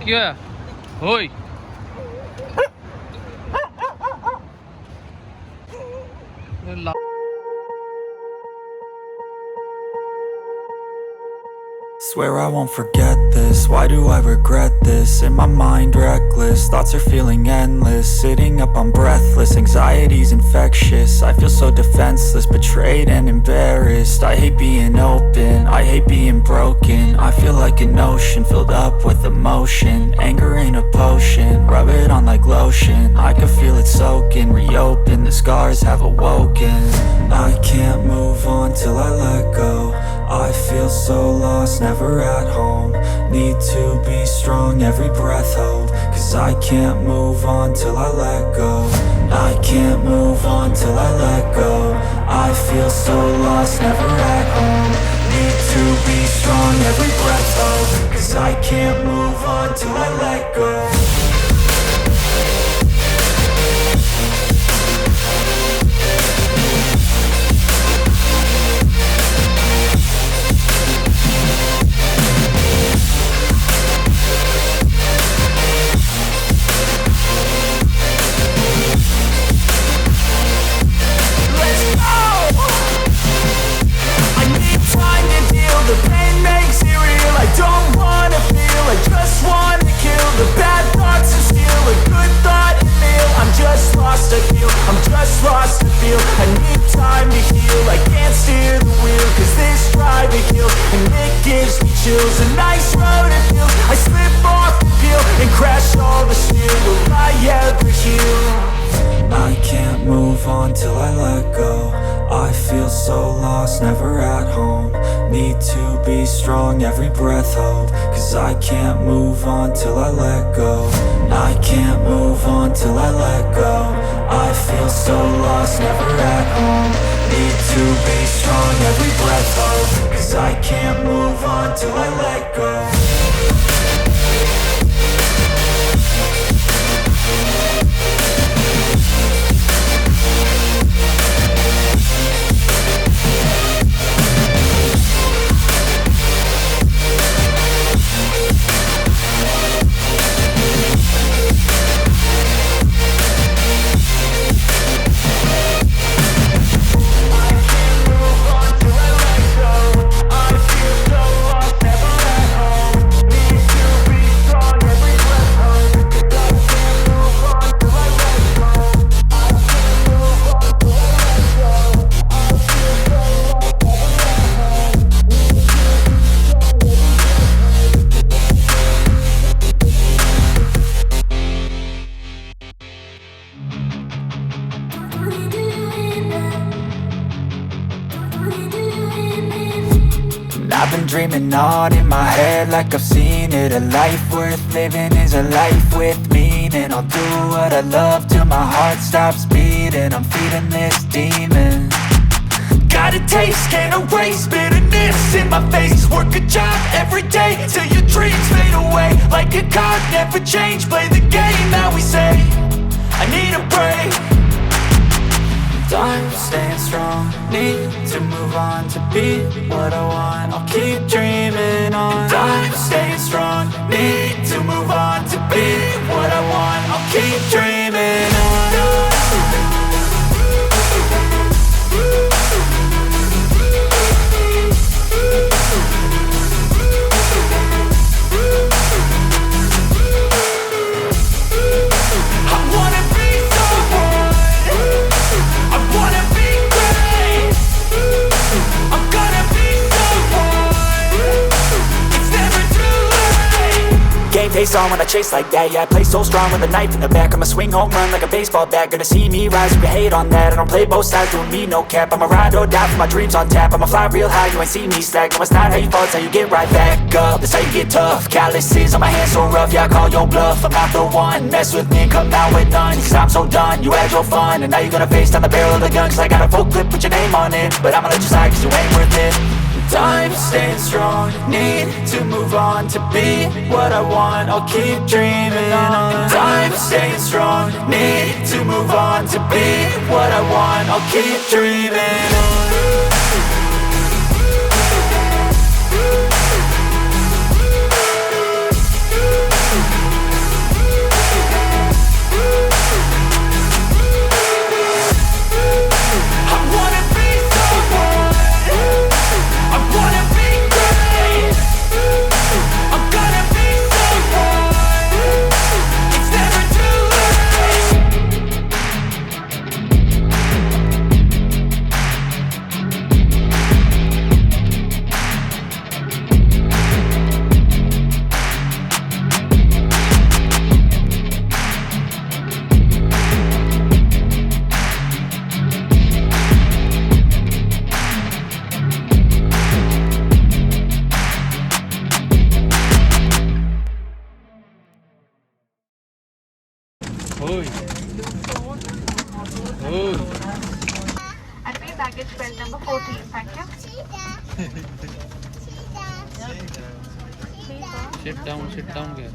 কি হয় হই Swear I won't forget this, why do I regret this? In my mind reckless, thoughts are feeling endless. Sitting up I'm breathless, anxiety's infectious. I feel so defenseless, betrayed and embarrassed. I hate being open, I hate being broken. I feel like an ocean filled up with emotion. Anger ain't a potion, rub it on like lotion. I can feel it soaking, reopen, the scars have awoken. I can't move on till I let go. I feel so lost, never at home. Need to be strong, every breath hold. Cause I can't move on till I let go. I can't move on till I let go. I feel so lost, never at home. Need to be strong, every breath hold. Cause I can't move on till I let go. The pain makes it real, I don't wanna feel, I just wanna kill the bad thoughts and steal a good thought and meal. I'm just lost, I feel, I'm just lost, I feel. I need time to heal, I can't steer the wheel. Cause this drive to heal, and it gives me chills. A nice road it feels, I slip off the peel and crash all the steel. Will I ever heal? I can't move on till I let go. I feel so lost, never at home. Need to be strong, every breath hold. Cause I can't move on till I let go. I can't move on till I let go. I feel so lost, never at home. Need to be strong, every breath hold. Cause I can't move on till I let go. I've been dreaming on in my head like I've seen it. A life worth living is a life with meaning. I'll do what I love till my heart stops beating. I'm feeding this demon. Got a taste, can't erase bitterness in my face. Work a job every day till your dreams fade away. Like a card, never change, play the game that we say. I need a break. I'm staying strong, need to move on to be what I want. I'll keep dreaming on. I'm staying strong, need to move on to be what I want. I'll keep dreaming on. Face on when I chase like that, yeah, I play so strong with a knife in the back. I'ma swing home run like a baseball bat. Gonna see me rise, you can hate on that. I don't play both sides, doing me no cap. I'ma ride or die for my dreams on tap. I'ma fly real high, you ain't see me slack. No, it's not how you fall, it's how you get right back up. That's how you get tough. Calluses on my hands so rough, yeah, I call your bluff. I'm not the one, mess with me and come out with none. Cause I'm so done, you had your fun. And now you're gonna face down the barrel of the gun. Cause I got a full clip, put your name on it. But I'ma let you slide cause you ain't worth it. I'm staying strong, need to move on to be what I want. I'll keep dreaming on. I'm staying strong, need to move on to be what I want. I'll keep dreaming on. Oi. Oi. And pay baggage belt number 14. Thank you. Sit down, kya?